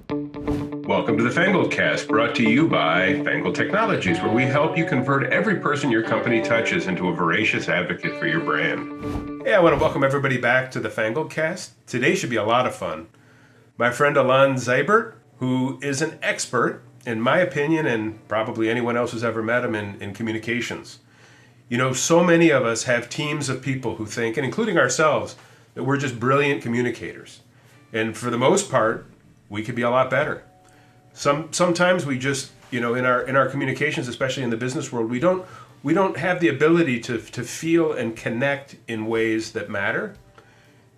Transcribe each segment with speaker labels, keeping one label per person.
Speaker 1: Welcome to the Fangled Cast, brought to you by Fangled Technologies, where we help you convert every person your company touches into a voracious advocate for your brand. Hey, I want to welcome everybody back to the Fangled Cast. Today should be a lot of fun. My friend Alon Zaibert, who is an expert, in my opinion, and probably anyone else who's ever met him in communications. You know, so many of us have teams of people who think, and including ourselves, that we're just brilliant communicators. And for the most part, we could be a lot better. Sometimes we just, in our communications, especially in the business world, we don't have the ability to feel and connect in ways that matter.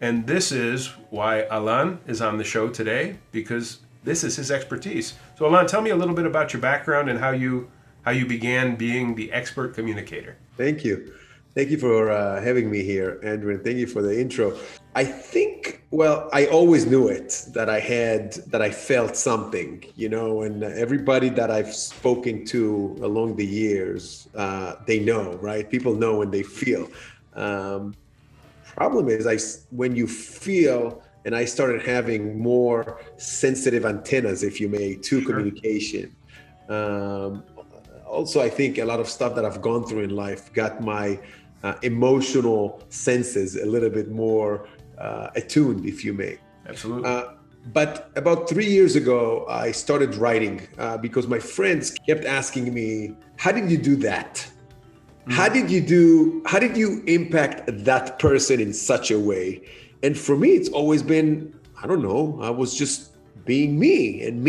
Speaker 1: And this is why Alon is on the show today, because this is his expertise. So Alon, tell me a little bit about your background and how you began being the expert communicator.
Speaker 2: Thank you. Thank you for having me here, Andrew, and thank you for the intro. I think, I always knew it, that I felt something, and everybody that I've spoken to along the years, they know, right? People know when they feel. Problem is, when you feel, and I started having more sensitive antennas, if you may, to communication. Also, I think a lot of stuff that I've gone through in life got my emotional senses a little bit more attuned, if you may.
Speaker 1: Absolutely.
Speaker 2: But about 3 years ago, I started writing because my friends kept asking me, how did you do that? How did you impact that person in such a way? And for me, it's always been, I don't know, I was just being me. And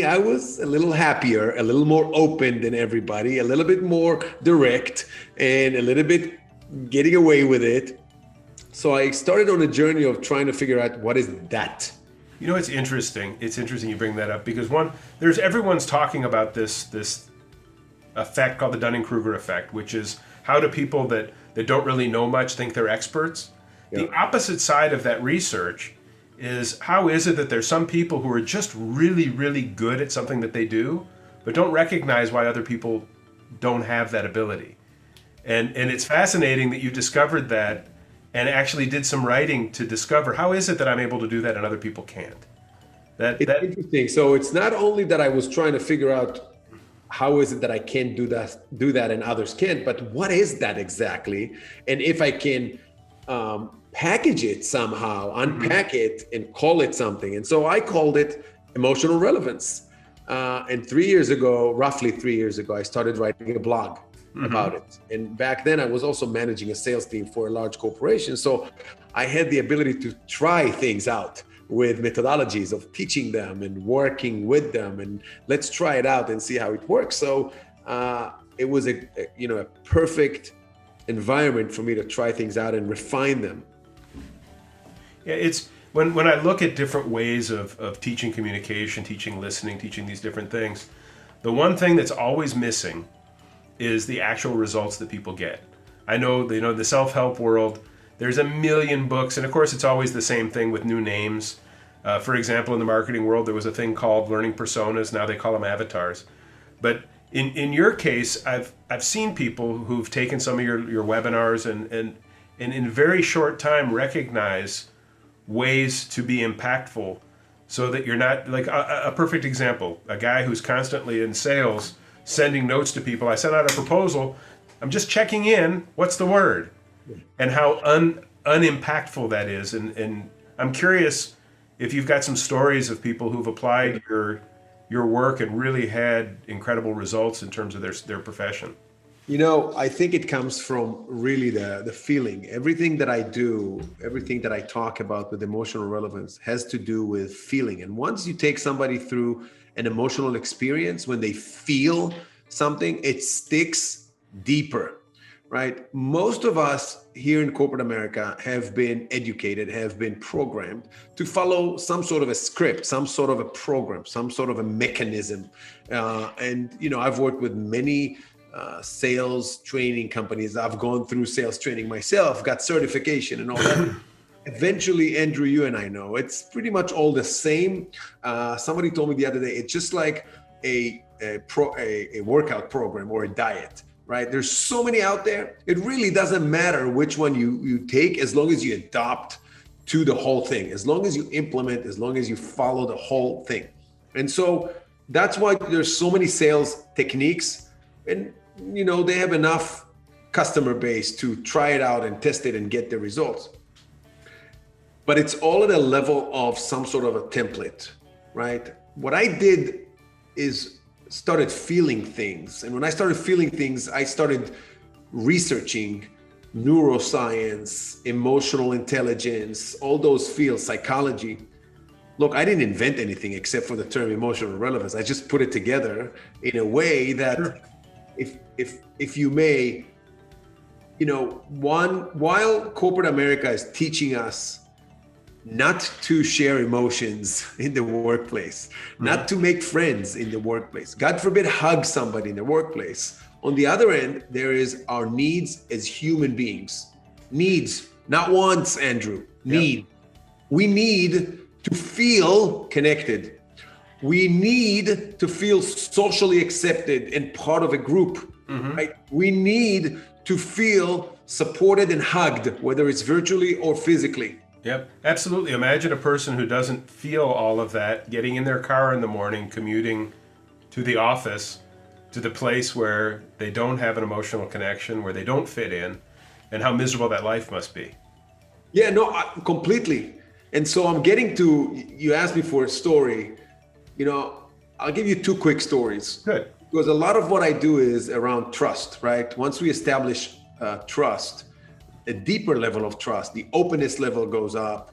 Speaker 2: I was a little happier, a little more open than everybody, a little bit more direct, and a little bit getting away with it. So I started on a journey of trying to figure out what is that.
Speaker 1: You know, it's interesting. It's interesting you bring that up because everyone's talking about this effect called the Dunning-Kruger effect, which is how do people that don't really know much think they're experts? Yeah. The opposite side of that research is how is it that there's some people who are just really, really good at something that they do, but don't recognize why other people don't have that ability. And it's fascinating that you discovered that and actually did some writing to discover how is it that I'm able to do that and other people can't.
Speaker 2: It's interesting. So it's not only that I was trying to figure out how is it that I can do that and others can't, but what is that exactly? And if I can package it somehow, unpack it and call it something. And so I called it Emotional Relevance. And roughly 3 years ago, I started writing a blog about it. And back then I was also managing a sales team for a large corporation. So I had the ability to try things out with methodologies of teaching them and working with them, and let's try it out and see how it works. So it was a perfect environment for me to try things out and refine them.
Speaker 1: Yeah, it's when I look at different ways of teaching communication, teaching listening, teaching these different things, the one thing that's always missing is the actual results that people get. I know, the self-help world, there's a million books, and of course it's always the same thing with new names. For example, in the marketing world, there was a thing called learning personas. Now they call them avatars. But in your case, I've seen people who've taken some of your webinars and in a very short time recognize ways to be impactful so that you're not like a perfect example, a guy who's constantly in sales sending notes to people. I sent out a proposal. I'm just checking in. What's the word? And how unimpactful that is. And I'm curious if you've got some stories of people who've applied your work and really had incredible results in terms of their profession.
Speaker 2: I think it comes from really the feeling. Everything that I do, everything that I talk about with emotional relevance has to do with feeling. And once you take somebody through an emotional experience, when they feel something, it sticks deeper, right? Most of us here in corporate America have been educated, have been programmed to follow some sort of a script, some sort of a program, some sort of a mechanism. I've worked with many sales training companies. I've gone through sales training myself, got certification and all that. Eventually, Andrew, you and I know it's pretty much all the same. Somebody told me the other day, it's just like a workout program or a diet, right? There's so many out there. It really doesn't matter which one you take, as long as you adopt to the whole thing, as long as you implement, as long as you follow the whole thing. And so that's why there's so many sales techniques, and they have enough customer base to try it out and test it and get the results. But it's all at a level of some sort of a template, right? What I did is started feeling things. And when I started feeling things, I started researching neuroscience, emotional intelligence, all those fields, psychology. Look, I didn't invent anything except for the term emotional relevance. I just put it together in a way that,
Speaker 1: Sure.
Speaker 2: if you may, while corporate America is teaching us not to share emotions in the workplace, not to make friends in the workplace, God forbid, hug somebody in the workplace. On the other end, there is our needs as human beings. Needs, not wants, Andrew. Need.
Speaker 1: Yep.
Speaker 2: We need to feel connected. We need to feel socially accepted and part of a group, right? We need to feel supported and hugged, whether it's virtually or physically.
Speaker 1: Yep, absolutely. Imagine a person who doesn't feel all of that, getting in their car in the morning, commuting to the office, to the place where they don't have an emotional connection, where they don't fit in, and how miserable that life must be.
Speaker 2: Yeah, no, completely. And so I'm getting to, you asked me for a story. I'll give you two quick stories.
Speaker 1: Good.
Speaker 2: Because a lot of what I do is around trust, right? Once we establish trust, a deeper level of trust, the openness level goes up,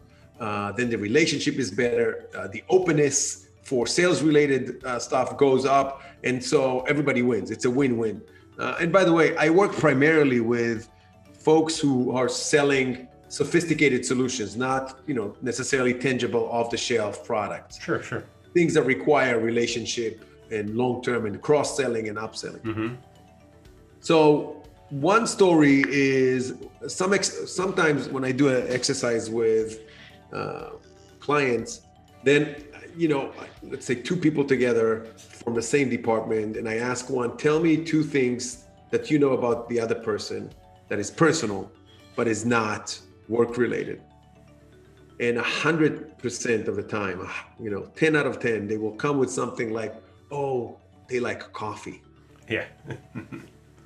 Speaker 2: then the relationship is better, the openness for sales related stuff goes up, and so everybody wins. It's a win-win. And by the way, I work primarily with folks who are selling sophisticated solutions, not necessarily tangible off-the-shelf products.
Speaker 1: Sure, sure.
Speaker 2: Things that require relationship and long-term and cross-selling and upselling. So one story is sometimes when I do an exercise with clients, then let's say two people together from the same department, and I ask one, tell me two things that you know about the other person that is personal but is not work related. And 100% of the time, 10 out of 10, they will come with something like, oh, they like coffee.
Speaker 1: Yeah.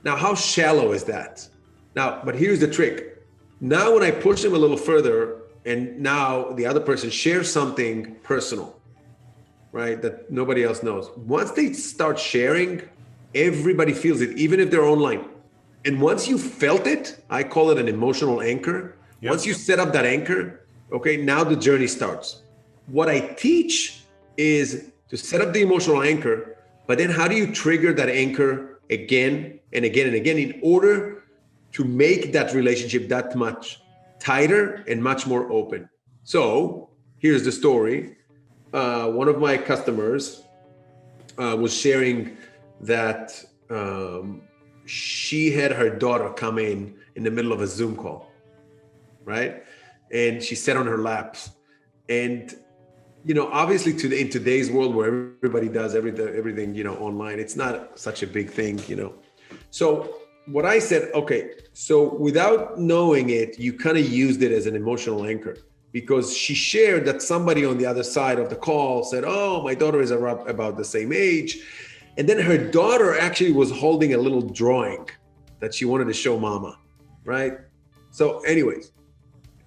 Speaker 2: Now, how shallow is that? Now, but here's the trick. Now, when I push them a little further, and now the other person shares something personal, right, that nobody else knows. Once they start sharing, everybody feels it, even if they're online. And once you felt it, I call it an emotional anchor.
Speaker 1: Yep.
Speaker 2: Once you set up that anchor, okay, now the journey starts. What I teach is to set up the emotional anchor, but then how do you trigger that anchor again and again and again in order to make that relationship that much tighter and much more open? So here's the story. One of my customers was sharing that she had her daughter come in the middle of a Zoom call, right? And she sat on her lap. And, obviously in today's world where everybody does everything, online, it's not such a big thing, So what I said, okay, so without knowing it, you kind of used it as an emotional anchor, because she shared that somebody on the other side of the call said, oh, my daughter is about the same age. And then her daughter actually was holding a little drawing that she wanted to show mama, right? So anyways,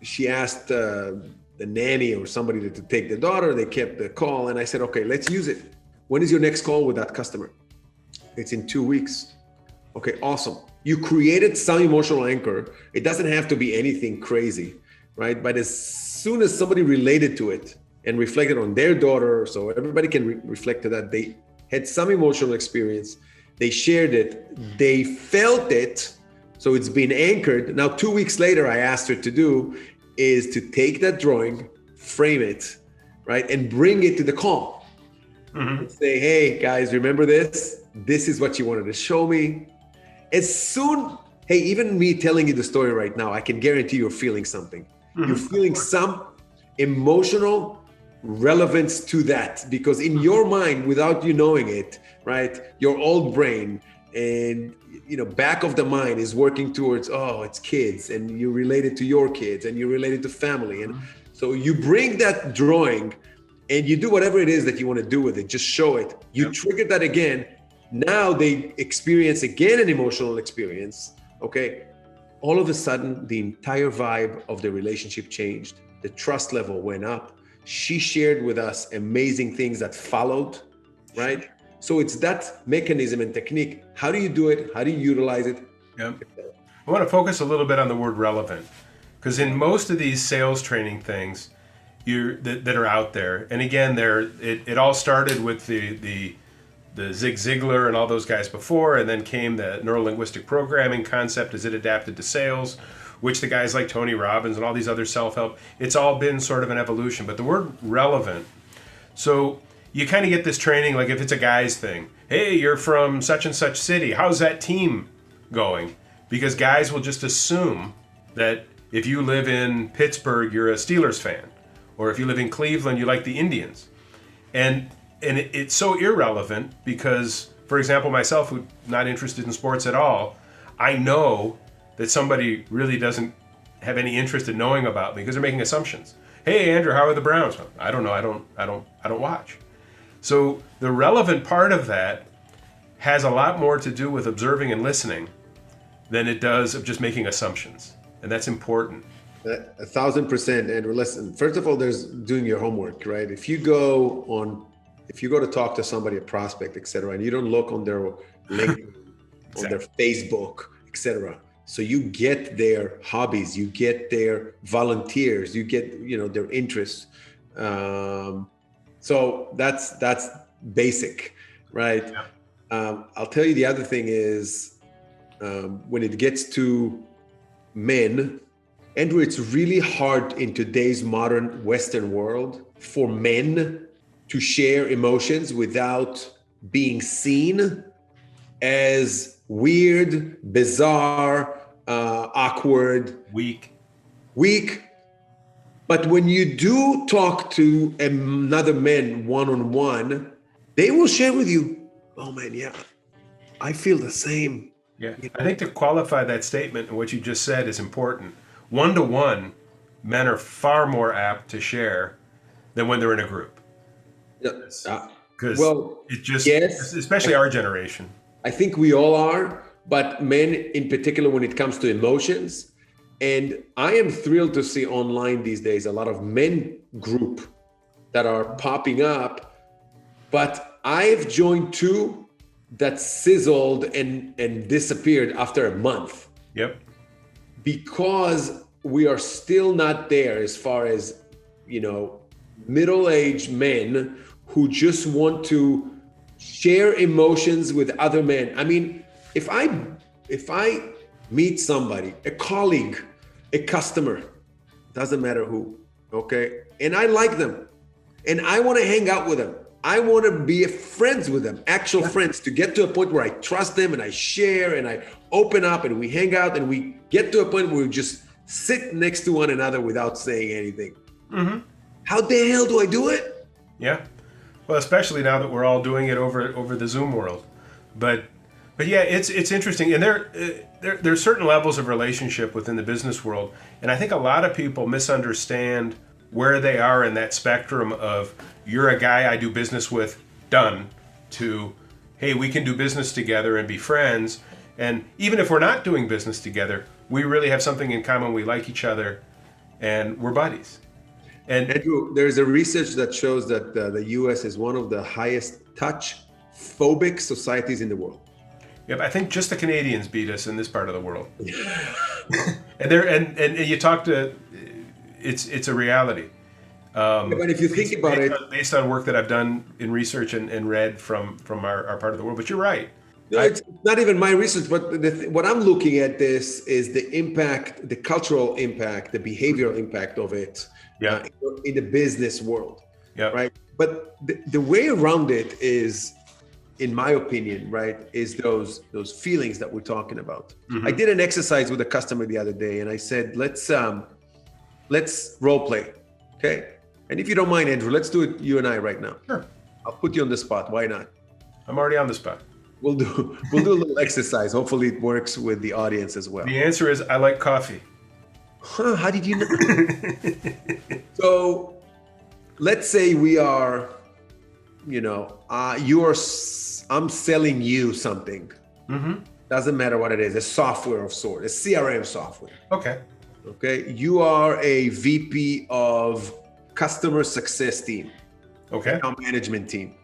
Speaker 2: she asked the nanny or somebody to take the daughter. They kept the call. And I said, okay, let's use it. When is your next call with that customer? It's in 2 weeks. Okay, awesome. You created some emotional anchor. It doesn't have to be anything crazy, right? But as soon as somebody related to it and reflected on their daughter, so everybody can reflect to that, they had some emotional experience, they shared it, they felt it, so it's been anchored. Now, 2 weeks later, I asked her to do is to take that drawing, frame it, right, and bring it to the call. And say, hey, guys, remember this? This is what you wanted to show me. As soon, hey, even me telling you the story right now, I can guarantee you're feeling something. You're feeling some emotional relevance to that, because in your mind, without you knowing it, right, your old brain and back of the mind is working towards, oh, it's kids, and you relate it to your kids, and you relate it to family, and so you bring that drawing and you do whatever it is that you want to do with it, just show it. You trigger that again. Now they experience again an emotional experience. Okay. All of a sudden, the entire vibe of the relationship changed. The trust level went up. She shared with us amazing things that followed, right? So it's that mechanism and technique. How do you do it? How do you utilize it?
Speaker 1: Yep. I want to focus a little bit on the word relevant, because in most of these sales training things that are out there, and again, it all started with the Zig Ziglar and all those guys before, and then came the neuro-linguistic programming concept as it adapted to sales, which the guys like Tony Robbins and all these other self-help, it's all been sort of an evolution. But the word relevant, so you kind of get this training, like if it's a guy's thing, hey, you're from such and such city, how's that team going? Because guys will just assume that if you live in Pittsburgh, you're a Steelers fan, or if you live in Cleveland, you like the Indians. And it's so irrelevant because, for example, myself, who's not interested in sports at all, I know that somebody really doesn't have any interest in knowing about me because they're making assumptions. Hey, Andrew, how are the Browns? I don't know. I don't watch. So the relevant part of that has a lot more to do with observing and listening than it does of just making assumptions, and that's important.
Speaker 2: 1,000%, Andrew. Listen, first of all, there's doing your homework, right? If you go to talk to somebody, a prospect, etc., and you don't look on their LinkedIn, exactly, on their Facebook, etc., so you get their hobbies, you get their volunteers, you get their interests. So that's basic, right? Yeah. I'll tell you the other thing is when it gets to men, Andrew, it's really hard in today's modern Western world for men to share emotions without being seen as weird, bizarre, awkward,
Speaker 1: weak.
Speaker 2: But when you do talk to another man one-on-one, they will share with you, oh man, yeah, I feel the same.
Speaker 1: Yeah, I think to qualify that statement and what you just said is important. One-to-one, men are far more apt to share than when they're in a group. Because it just, yes, especially our generation.
Speaker 2: I think we all are, but men in particular when it comes to emotions. And I am thrilled to see online these days a lot of men group that are popping up, but I've joined two that sizzled and disappeared after a month.
Speaker 1: Yep.
Speaker 2: Because we are still not there as far as, middle-aged men who just want to share emotions with other men. I mean, if I meet somebody, a colleague, a customer, doesn't matter who, okay? And I like them and I want to hang out with them. I want to be friends with them, actual friends, to get to a point where I trust them and I share and I open up and we hang out and we get to a point where we just sit next to one another without saying anything. Mm-hmm. How the hell do I do it?
Speaker 1: Yeah. Well, especially now that we're all doing it over the Zoom world. But yeah, it's interesting. And there's certain levels of relationship within the business world. And I think a lot of people misunderstand where they are in that spectrum of you're a guy I do business with, done, to, hey, we can do business together and be friends. And even if we're not doing business together, we really have something in common. We like each other and we're buddies. And
Speaker 2: Andrew, there's a research that shows that the US is one of the highest touch phobic societies in the world.
Speaker 1: Yep, I think just the Canadians beat us in this part of the world. and you talk to, it's a reality.
Speaker 2: But if you think about it,
Speaker 1: based on work that I've done in research and read from our part of the world, but you're right.
Speaker 2: No, it's not even my research, but what I'm looking at this is the impact, the cultural impact, the behavioral impact of it in the business world, right? But the way around it is, in my opinion, right, is those feelings that we're talking about. Mm-hmm. I did an exercise with a customer the other day, and I said, let's role play, okay? And if you don't mind, Andrew, let's do it, you and I, right now.
Speaker 1: Sure.
Speaker 2: I'll put you on the spot. Why not?
Speaker 1: I'm already on the spot.
Speaker 2: We'll do a little exercise. Hopefully it works with the audience as well.
Speaker 1: The answer is I like coffee.
Speaker 2: Huh, how did you know? So let's say we are, I'm selling you something.
Speaker 1: Mm-hmm.
Speaker 2: Doesn't matter what it is, a software of sort, a CRM software.
Speaker 1: Okay.
Speaker 2: Okay. You are a VP of customer success team,
Speaker 1: Okay.
Speaker 2: account management team.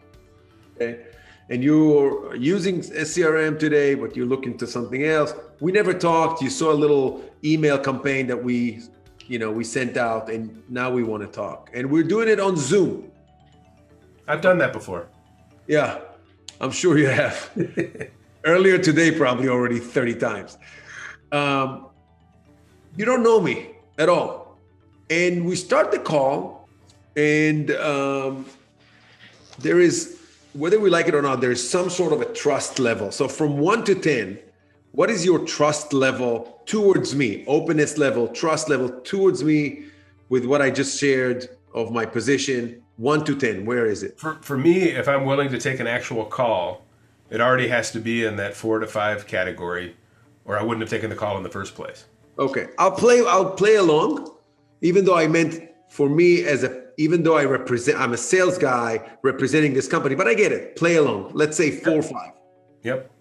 Speaker 2: Okay. And you're using a CRM today, but you're looking to something else. We never talked. You saw a little email campaign that we sent out, and now we want to talk. And we're doing it on Zoom.
Speaker 1: I've done that before.
Speaker 2: Yeah, I'm sure you have. Earlier today, probably already 30 times. You don't know me at all. And we start the call, and there is, whether we like it or not, there is some sort of a trust level. So from 1 to 10, what is your trust level towards me? Openness level, trust level towards me with what I just shared of my position, 1 to 10, where is it?
Speaker 1: For me, if I'm willing to take an actual call, it already has to be in that 4 to 5 category, or I wouldn't have taken the call in the first place.
Speaker 2: Okay, I'll play along, even though I meant for me even though I'm a sales guy representing this company, but I get it. Play along. Let's say 4 or 5.
Speaker 1: Yep.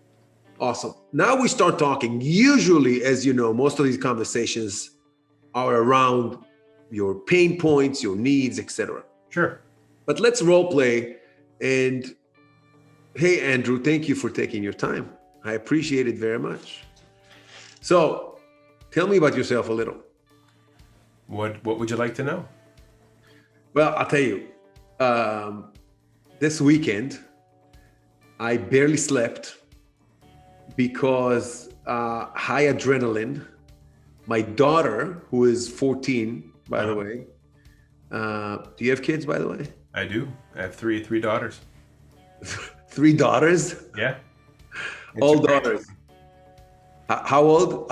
Speaker 2: Awesome. Now we start talking. Usually, as you know, most of these conversations are around your pain points, your needs, etc.
Speaker 1: Sure.
Speaker 2: But let's role play. And hey, Andrew, thank you for taking your time. I appreciate it very much. So tell me about yourself a little.
Speaker 1: What would you like to know?
Speaker 2: Well, I'll tell you, this weekend, I barely slept because high adrenaline. My daughter, who is 14, by the way. Do you have kids, by the way?
Speaker 1: I do. I have three daughters.
Speaker 2: 3 daughters?
Speaker 1: Yeah.
Speaker 2: All daughters. How old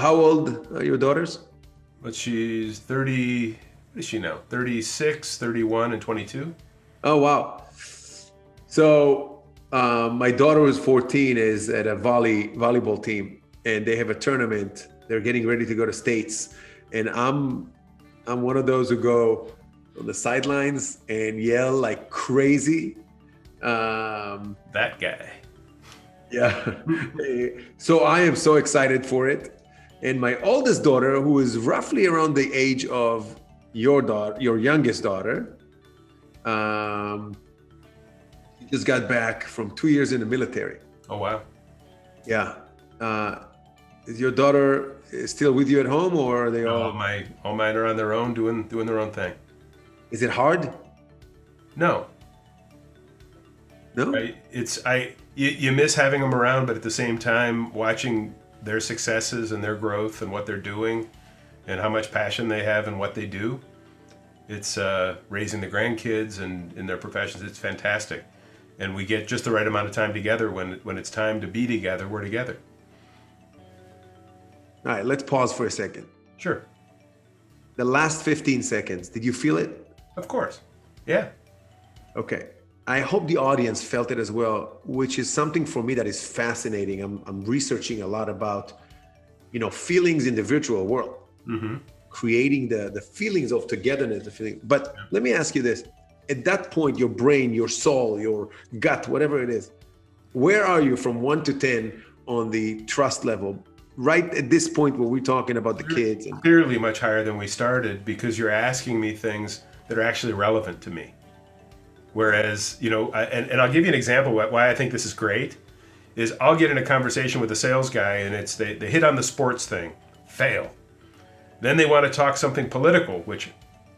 Speaker 2: are your daughters?
Speaker 1: But she's 30, what is she now? 36, 31, and 22.
Speaker 2: Oh, wow. So my daughter who's 14 is at a volleyball team, and they have a tournament. They're getting ready to go to states. And I'm one of those who go on the sidelines and yell like crazy.
Speaker 1: That guy.
Speaker 2: Yeah. So I am so excited for it. And my oldest daughter, who is roughly around the age of your youngest daughter, she just got back from 2 years in the military.
Speaker 1: Oh, wow.
Speaker 2: Yeah. Is your daughter still with you at home, or are they all?
Speaker 1: All mine are on their own, doing their own thing.
Speaker 2: Is it hard?
Speaker 1: No.
Speaker 2: No.
Speaker 1: You miss having them around, but at the same time, watching their successes and their growth and what they're doing, and how much passion they have in what they do. It's raising the grandkids and in their professions. It's fantastic, and we get just the right amount of time together. When it's time to be together, we're together.
Speaker 2: All right, let's pause for a second.
Speaker 1: Sure.
Speaker 2: The last 15 seconds, did you feel it?
Speaker 1: Of course. Yeah.
Speaker 2: Okay. I hope the audience felt it as well, which is something for me that is fascinating. I'm researching a lot about, feelings in the virtual world, creating the feelings of togetherness, But let me ask you this. At that point, your brain, your soul, your gut, whatever it is, where are you from 1 to 10 on the trust level? Right at this point where we're talking about the kids.
Speaker 1: Clearly much higher than we started, because you're asking me things that are actually relevant to me. Whereas, and I'll give you an example why I think this is great, is I'll get in a conversation with a sales guy, and it's they hit on the sports thing, fail. Then they want to talk something political, which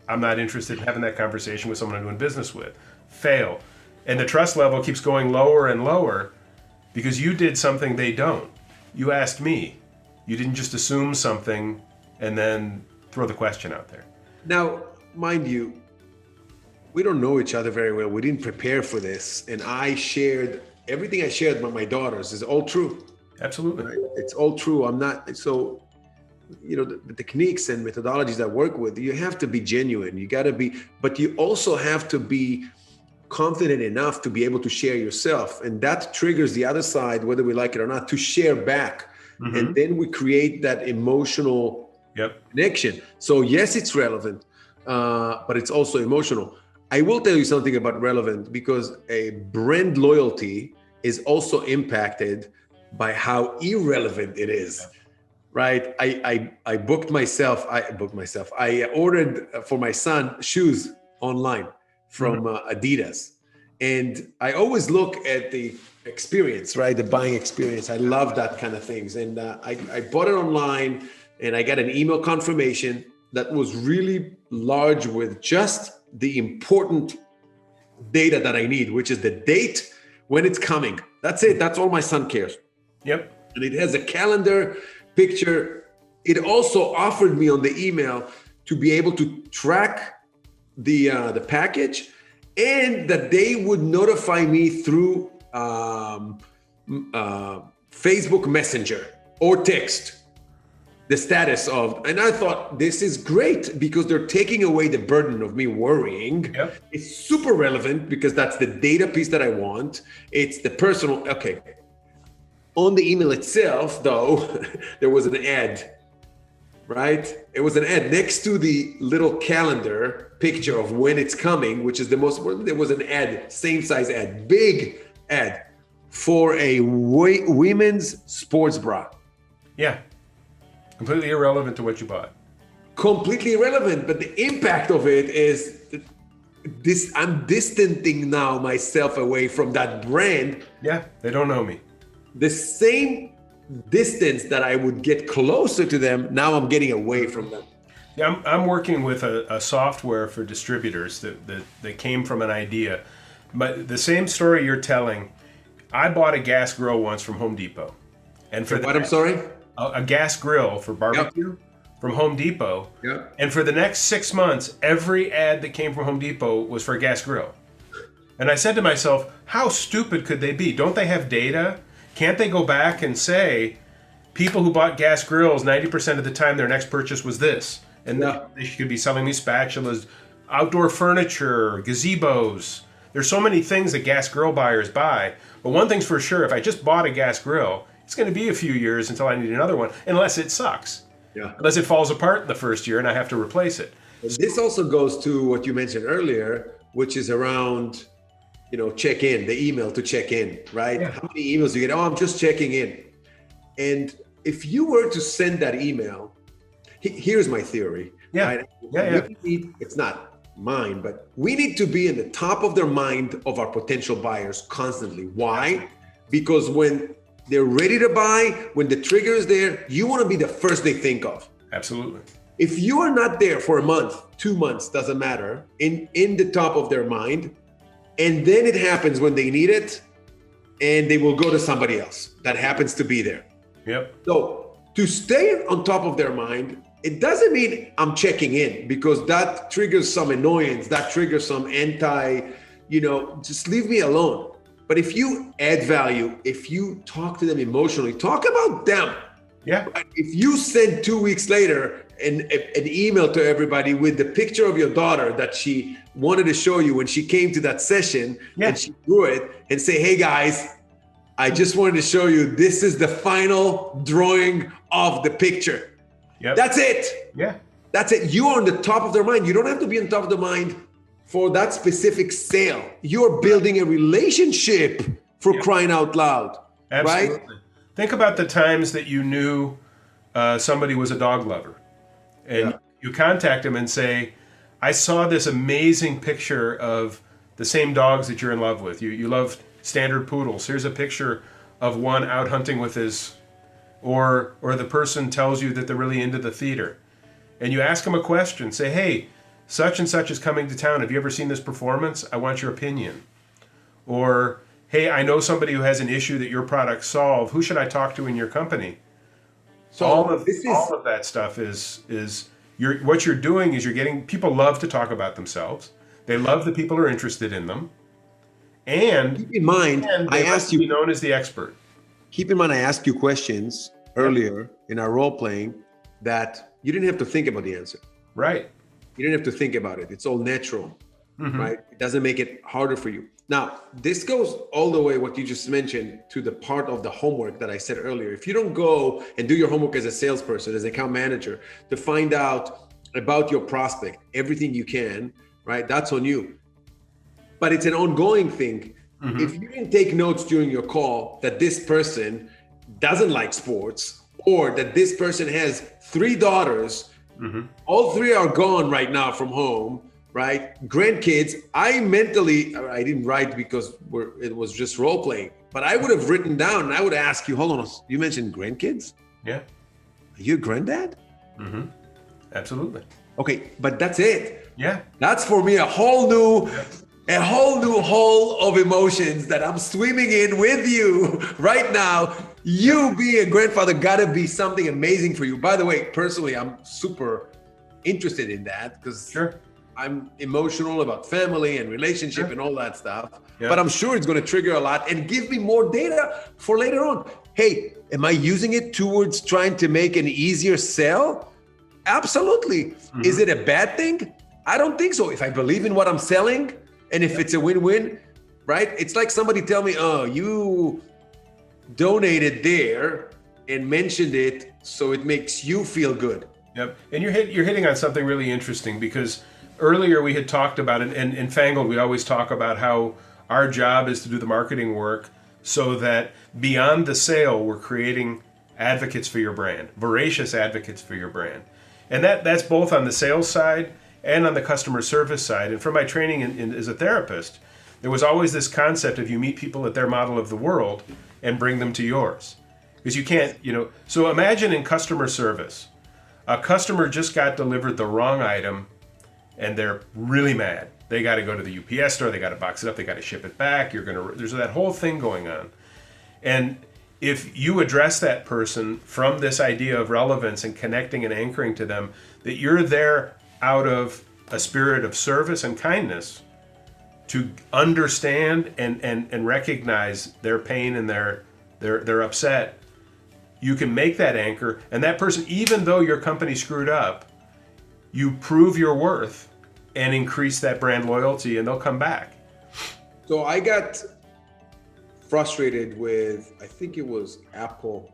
Speaker 1: I'm not interested in having that conversation with someone I'm doing business with, fail. And the trust level keeps going lower and lower because you did something they don't. You asked me. You didn't just assume something and then throw the question out there.
Speaker 2: Now, mind you, we don't know each other very well. We didn't prepare for this. And everything I shared with my daughters is all true.
Speaker 1: Absolutely.
Speaker 2: Right? It's all true. The techniques and methodologies I work with, you have to be genuine. You got to be, but you also have to be confident enough to be able to share yourself. And that triggers the other side, whether we like it or not, to share back. Mm-hmm. And then we create that emotional connection. So yes, it's relevant, but it's also emotional. I will tell you something about relevant, because a brand loyalty is also impacted by how irrelevant it is, right? I booked myself. I ordered for my son shoes online from Adidas, and I always look at the experience, right? The buying experience. I love that kind of things, and I bought it online, and I got an email confirmation that was really large with just the important data that I need, which is the date when it's coming. That's it. That's all my son cares.
Speaker 1: Yep.
Speaker 2: And it has a calendar picture. It also offered me on the email to be able to track the package, and that they would notify me through Facebook Messenger or text the status of. And I thought, this is great, because they're taking away the burden of me worrying.
Speaker 1: Yep.
Speaker 2: It's super relevant because that's the data piece that I want. It's the personal. Okay. On the email itself, though, there was an ad, right? It was an ad next to the little calendar picture of when it's coming, which is the most important. There was an ad, same size ad, big ad for a women's sports bra.
Speaker 1: Yeah. Completely irrelevant to what you bought.
Speaker 2: Completely irrelevant, but the impact of it is this. I'm distancing now myself away from that brand.
Speaker 1: Yeah, they don't know me.
Speaker 2: The same distance that I would get closer to them, now I'm getting away from them.
Speaker 1: Yeah, I'm working with a software for distributors that came from an idea. But the same story you're telling, I bought a gas grill once from Home Depot. And for
Speaker 2: What, I'm sorry?
Speaker 1: A gas grill for barbecue from Home Depot.
Speaker 2: Yep.
Speaker 1: And for the next 6 months, every ad that came from Home Depot was for a gas grill. And I said to myself, how stupid could they be? Don't they have data? Can't they go back and say, people who bought gas grills, 90% of the time their next purchase was this? And they could be selling me spatulas, outdoor furniture, gazebos. There's so many things that gas grill buyers buy. But one thing's for sure, if I just bought a gas grill, it's going to be a few years until I need another one, unless it sucks.
Speaker 2: Yeah.
Speaker 1: Unless it falls apart in the first year and I have to replace it.
Speaker 2: This also goes to what you mentioned earlier, which is around, check in, the email to check in, right?
Speaker 1: Yeah.
Speaker 2: How many emails do you get? Oh, I'm just checking in. And if you were to send that email, here's my theory.
Speaker 1: Yeah.
Speaker 2: Right?
Speaker 1: Yeah.
Speaker 2: It's not mine, but we need to be in the top of their mind of our potential buyers constantly. Why? Because when they're ready to buy, when the trigger is there, you want to be the first they think of.
Speaker 1: Absolutely.
Speaker 2: If you are not there for a month, 2 months, doesn't matter, in the top of their mind, and then it happens when they need it, and they will go to somebody else that happens to be there.
Speaker 1: Yep.
Speaker 2: So to stay on top of their mind, it doesn't mean I'm checking in, because that triggers some annoyance, that triggers some just leave me alone. But if you add value, if you talk to them emotionally, talk about them.
Speaker 1: Yeah.
Speaker 2: If you send 2 weeks later an email to everybody with the picture of your daughter that she wanted to show you when she came to that session, and she drew it, and say, hey guys, I just wanted to show you, this is the final drawing of the picture.
Speaker 1: Yep.
Speaker 2: That's it.
Speaker 1: Yeah.
Speaker 2: That's it. You are on the top of their mind. You don't have to be on top of the mind for that specific sale. You're building a relationship, for crying out loud.
Speaker 1: Absolutely.
Speaker 2: Right?
Speaker 1: Think about the times that you knew somebody was a dog lover, and you contact them and say, I saw this amazing picture of the same dogs that you're in love with. You love standard poodles. Here's a picture of one out hunting with his, or the person tells you that they're really into the theater. And you ask them a question, say, hey, such and such is coming to town. Have you ever seen this performance? I want your opinion. Or, hey, I know somebody who has an issue that your products solve. Who should I talk to in your company? So all of that stuff is what you're doing is you're getting, people love to talk about themselves. They love that people are interested in them. And
Speaker 2: keep in mind, I asked you,
Speaker 1: be known as the expert.
Speaker 2: Keep in mind, I asked you questions earlier in our role playing that you didn't have to think about the answer.
Speaker 1: Right.
Speaker 2: You didn't have to think about it. It's all natural, right? It doesn't make it harder for you. Now, this goes all the way, what you just mentioned, to the part of the homework that I said earlier. If you don't go and do your homework as a salesperson, as an account manager, to find out about your prospect, everything you can, right? That's on you. but it's an ongoing thing. If you didn't take notes during your call that this person doesn't like sports, or that this person has 3 daughters, all 3 are gone right now from home, right? Grandkids, I didn't write because it was just role playing, but I would have written down and I would ask you, hold on, you mentioned grandkids?
Speaker 1: Yeah.
Speaker 2: Are you a granddad?
Speaker 1: Absolutely.
Speaker 2: Okay, but that's it.
Speaker 1: Yeah.
Speaker 2: That's for me a whole new hole of emotions that I'm swimming in with you right now. You being a grandfather gotta be something amazing for you. By the way, personally, I'm super interested in that because I'm emotional about family and relationship and all that stuff. Yeah. But I'm sure it's going to trigger a lot and give me more data for later on. Hey, am I using it towards trying to make an easier sell? Absolutely. Is it a bad thing? I don't think so. If I believe in what I'm selling and if it's a win-win, right? It's like somebody tell me, oh, you donated there and mentioned it so it makes you feel good.
Speaker 1: Yep. And you're hitting on something really interesting because earlier we had talked about it, and in Fangled we always talk about how our job is to do the marketing work so that beyond the sale we're creating advocates for your brand, voracious advocates for your brand. And that's both on the sales side and on the customer service side. And from my training as a therapist, there was always this concept of you meet people at their model of the world and bring them to yours. Because you can't, so imagine in customer service, a customer just got delivered the wrong item and they're really mad. They got to go to the UPS store, they got to box it up, they got to ship it back. There's that whole thing going on. And if you address that person from this idea of relevance and connecting and anchoring to them, that you're there out of a spirit of service and kindness to understand and recognize their pain and their upset, you can make that anchor. And that person, even though your company screwed up, you prove your worth and increase that brand loyalty and they'll come back.
Speaker 2: So I got frustrated with, I think it was Apple.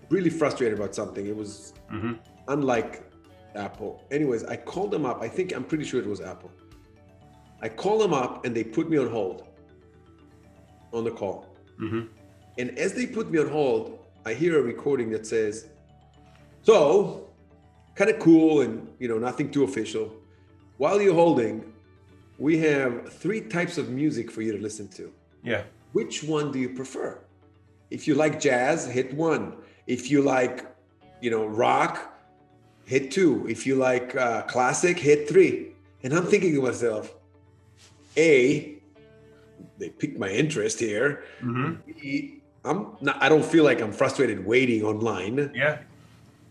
Speaker 2: Really frustrated about something. It was unlike Apple. Anyways, I called them up. I'm pretty sure it was Apple. I called them up and they put me on hold on the call. And as they put me on hold, I hear a recording that says, so kind of cool and nothing too official. While you're holding, we have 3 types of music for you to listen to.
Speaker 1: Yeah.
Speaker 2: Which one do you prefer? If you like jazz, hit 1. If you like, rock, hit 2. If you like classic, hit 3. And I'm thinking to myself, A, they piqued my interest here. B, I don't feel like I'm frustrated waiting online.
Speaker 1: Yeah.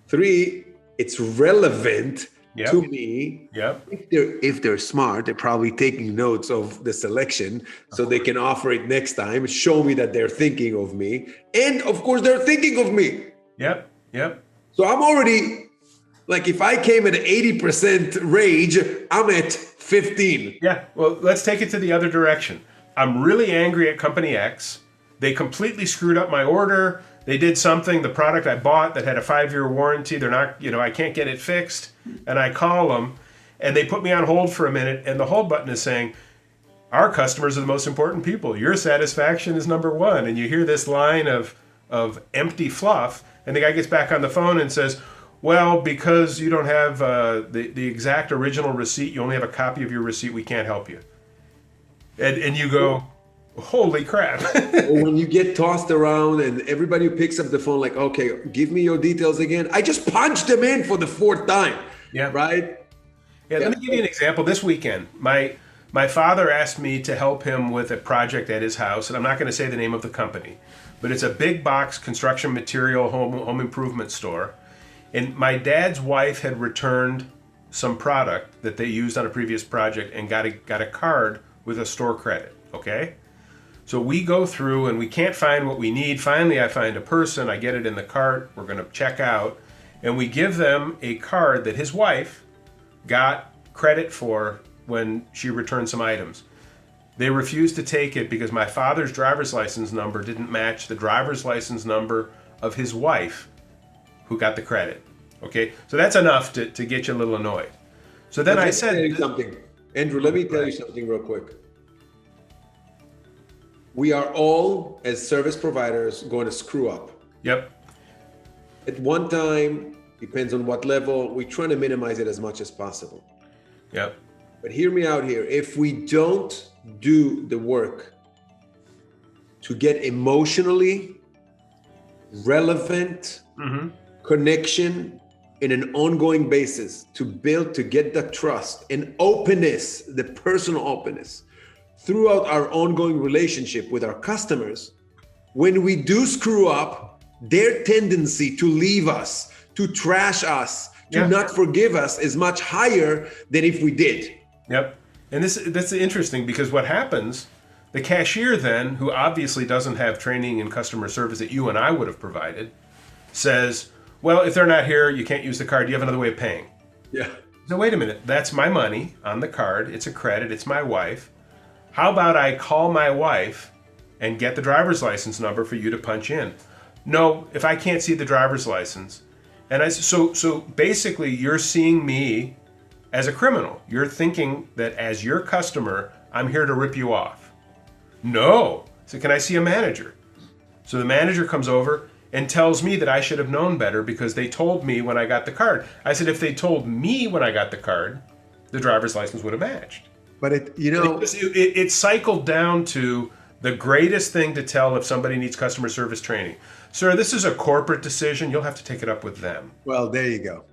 Speaker 2: 3, it's relevant to me.
Speaker 1: Yep.
Speaker 2: If they're smart, they're probably taking notes of the selection so they can offer it next time, show me that they're thinking of me. And of course, they're thinking of me.
Speaker 1: Yep.
Speaker 2: So I'm already, like, if I came at 80% rage, I'm at 15.
Speaker 1: Yeah. Well, let's take it to the other direction. I'm really angry at company X. They completely screwed up my order. They did something, the product I bought that had a 5-year warranty, they're not, I can't get it fixed. And I call them and they put me on hold for a minute and the hold button is saying, our customers are the most important people. Your satisfaction is number 1. And you hear this line of empty fluff and the guy gets back on the phone and says, well, because you don't have the exact original receipt, you only have a copy of your receipt, we can't help you. And you go, holy crap.
Speaker 2: When you get tossed around and everybody who picks up the phone like, okay, give me your details again. I just punched them in for the 4th time.
Speaker 1: Yeah.
Speaker 2: Right?
Speaker 1: Yeah, let me give you an example. This weekend, my father asked me to help him with a project at his house, and I'm not going to say the name of the company, but it's a big box construction material home improvement store. And my dad's wife had returned some product that they used on a previous project and got a card with a store credit, okay? So we go through and we can't find what we need. Finally, I find a person, I get it in the cart, we're gonna check out, and we give them a card that his wife got credit for when she returned some items. They refused to take it because my father's driver's license number didn't match the driver's license number of his wife who got the credit, okay? So that's enough to get you a little annoyed. So then I said
Speaker 2: something. Andrew, let me tell you something real quick. We are all, as service providers, going to screw up.
Speaker 1: Yep.
Speaker 2: At one time, depends on what level, we're trying to minimize it as much as possible.
Speaker 1: Yep.
Speaker 2: But hear me out here. If we don't do the work to get emotionally relevant connection in an ongoing basis, to build, to get the trust and openness, the personal openness throughout our ongoing relationship with our customers, when we do screw up, their tendency to leave us, to trash us, to not forgive us is much higher than if we did.
Speaker 1: Yep. And that's interesting, because what happens, the cashier then, who obviously doesn't have training in customer service that you and I would have provided, says, well, if they're not here, you can't use the card. Do you have another way of paying?
Speaker 2: Yeah.
Speaker 1: So wait a minute. That's my money on the card. It's a credit. It's my wife. How about I call my wife and get the driver's license number for you to punch in? No, if I can't see the driver's license. And so basically you're seeing me as a criminal. You're thinking that as your customer, I'm here to rip you off. No. So can I see a manager? So the manager comes over and tells me that I should have known better because they told me when I got the card. I said, if they told me when I got the card, the driver's license would have matched.
Speaker 2: But
Speaker 1: it cycled down to the greatest thing to tell if somebody needs customer service training. Sir, this is a corporate decision. You'll have to take it up with them.
Speaker 2: Well, there you go.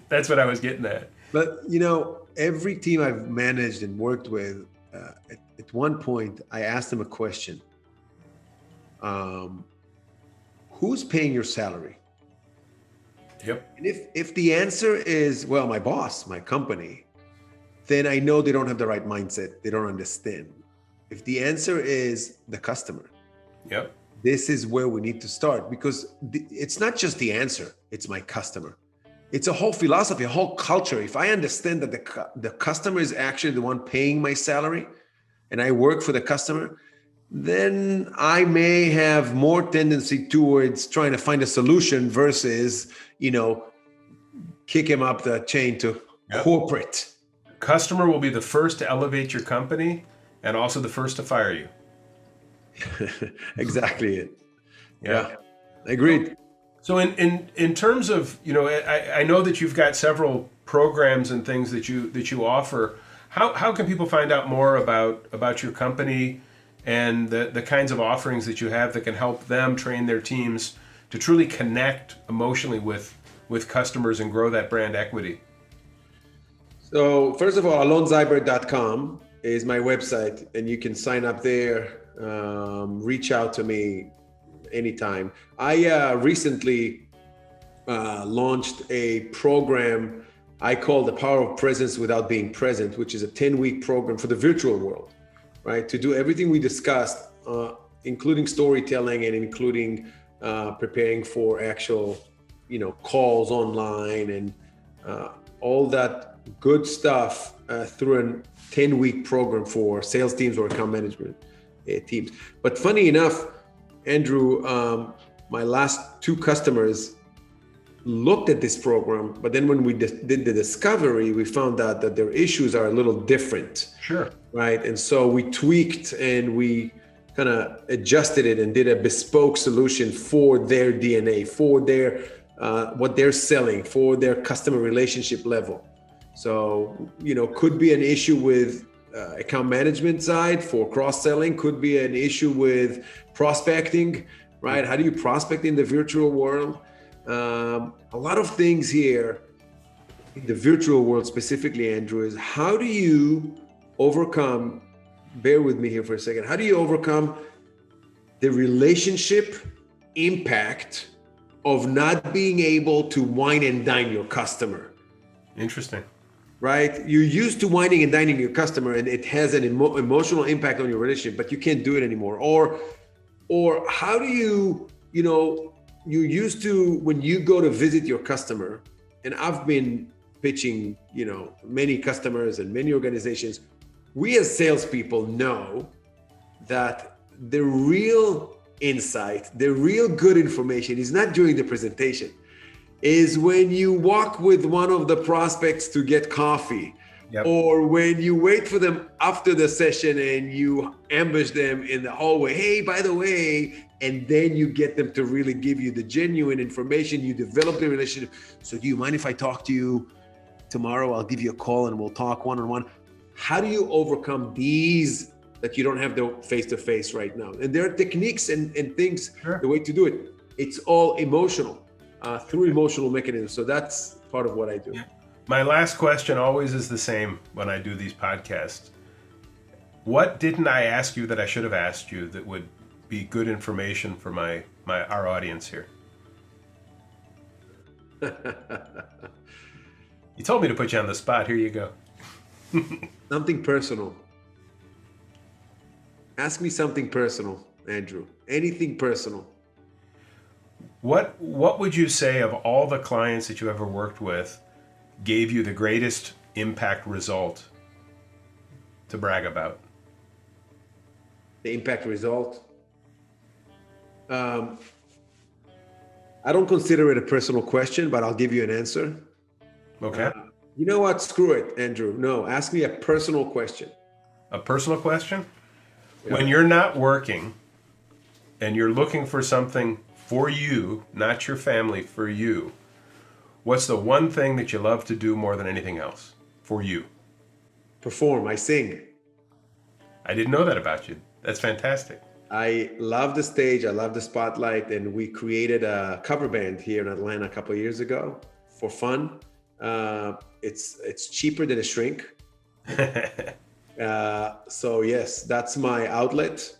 Speaker 1: That's what I was getting at.
Speaker 2: But, every team I've managed and worked with, at one point, I asked them a question. Who's paying your salary?
Speaker 1: Yep.
Speaker 2: And if the answer is, well, my boss, my company, then I know they don't have the right mindset. They don't understand. If the answer is the customer,
Speaker 1: yep,
Speaker 2: this is where we need to start, because it's not just the answer, it's my customer. It's a whole philosophy, a whole culture. If I understand that the customer is actually the one paying my salary and I work for the customer, then I may have more tendency towards trying to find a solution versus, kick him up the chain to corporate.
Speaker 1: Customer will be the first to elevate your company and also the first to fire you.
Speaker 2: Exactly it. Yeah. Agreed.
Speaker 1: So in terms of, I know that you've got several programs and things that you offer. How can people find out more about your company and the kinds of offerings that you have that can help them train their teams to truly connect emotionally with customers and grow that brand equity?
Speaker 2: So first of all, alonzaibert.com is my website, and you can sign up there, reach out to me anytime. I recently launched a program I call The Power of Presence Without Being Present, which is a 10-week program for the virtual world, right? To do everything we discussed, including storytelling and including preparing for actual, calls online and all that good stuff through a 10-week program for sales teams or account management teams. But funny enough, Andrew, my last 2 customers looked at this program, but then when we did the discovery, we found out that their issues are a little different.
Speaker 1: Sure.
Speaker 2: Right. And so we tweaked and we kind of adjusted it and did a bespoke solution for their DNA, for their what they're selling, for their customer relationship level. So, could be an issue with account management side for cross-selling, could be an issue with prospecting, right? How do you prospect in the virtual world? A lot of things here in the virtual world specifically, Andrew, is how do you overcome, bear with me here for a second, how do you overcome the relationship impact of not being able to wine and dine your customer?
Speaker 1: Interesting.
Speaker 2: Right? You're used to wining and dining your customer, and it has an emotional impact on your relationship, but you can't do it anymore. Or how do you used to, when you go to visit your customer, and I've been pitching, many customers and many organizations, we as salespeople know that the real insight, the real good information is not during the presentation, is when you walk with one of the prospects to get coffee,
Speaker 1: Yep.
Speaker 2: or when you wait for them after the session and you ambush them in the hallway, hey, by the way, and then you get them to really give you the genuine information, you develop the relationship. So do you mind if I talk to you tomorrow? I'll give you a call and we'll talk one-on-one. How do you overcome these that you don't have the face-to-face right now? And there are techniques and things,
Speaker 1: Sure.
Speaker 2: the way to do it. It's all emotional, through emotional mechanisms. So that's part of what I do.
Speaker 1: Yeah. My last question always is the same when I do these podcasts. What didn't I ask you that I should have asked you that would be good information for our audience here? You told me to put you on the spot. Here you go.
Speaker 2: Something personal. Ask me something personal, Andrew. Anything personal.
Speaker 1: What would you say of all the clients that you ever worked with gave you the greatest impact result to brag about?
Speaker 2: The impact result? I don't consider it a personal question, but I'll give you an answer.
Speaker 1: Okay.
Speaker 2: You know what? Screw it, Andrew. No, ask me a personal question.
Speaker 1: A personal question?
Speaker 2: Yeah.
Speaker 1: When you're not working and you're looking for something for you, not your family, for you, what's the one thing that you love to do more than anything else for you?
Speaker 2: Perform. I sing.
Speaker 1: I didn't know that about you. That's fantastic.
Speaker 2: I love the stage. I love the spotlight. And we created a cover band here in Atlanta a couple of years ago for fun. It's cheaper than a shrink. So yes, that's my outlet.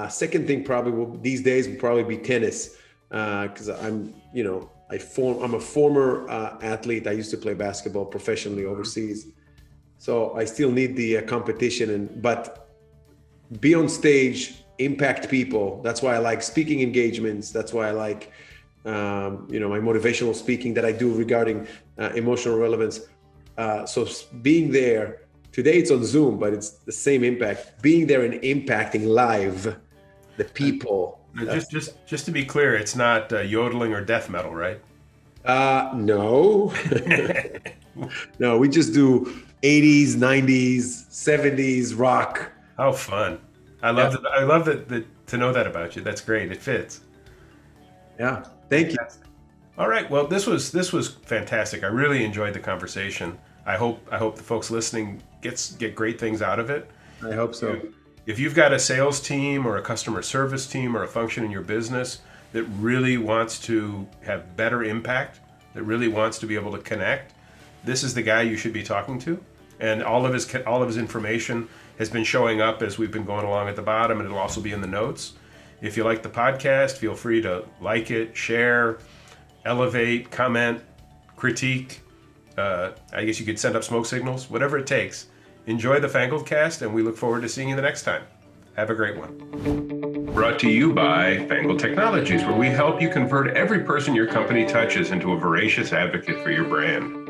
Speaker 2: Second thing these days would probably be tennis, because I'm a former athlete. I used to play basketball professionally overseas, so I still need the competition. But be on stage, impact people. That's why I like speaking engagements. That's why I like my motivational speaking that I do regarding emotional relevance. So being there. Today it's on Zoom, but it's the same impact. Being there and impacting live the people.
Speaker 1: Just to be clear, it's not yodeling or death metal, right?
Speaker 2: No. No, we just do 80s, 90s, 70s rock.
Speaker 1: How fun. I love that. I love that to know that about you. That's great. It fits.
Speaker 2: Yeah. Thank you.
Speaker 1: All right. Well, this was fantastic. I really enjoyed the conversation. I hope the folks listening get great things out of it.
Speaker 2: I hope so.
Speaker 1: If you've got a sales team or a customer service team or a function in your business that really wants to have better impact, that really wants to be able to connect, this is the guy you should be talking to. And all of his information has been showing up as we've been going along at the bottom, and it'll also be in the notes. If you like the podcast, feel free to like it, share, elevate, comment, critique. I guess you could send up smoke signals, whatever it takes. Enjoy the Fangled Cast, and we look forward to seeing you the next time. Have a great one. Brought to you by Fangled Technologies, where we help you convert every person your company touches into a voracious advocate for your brand.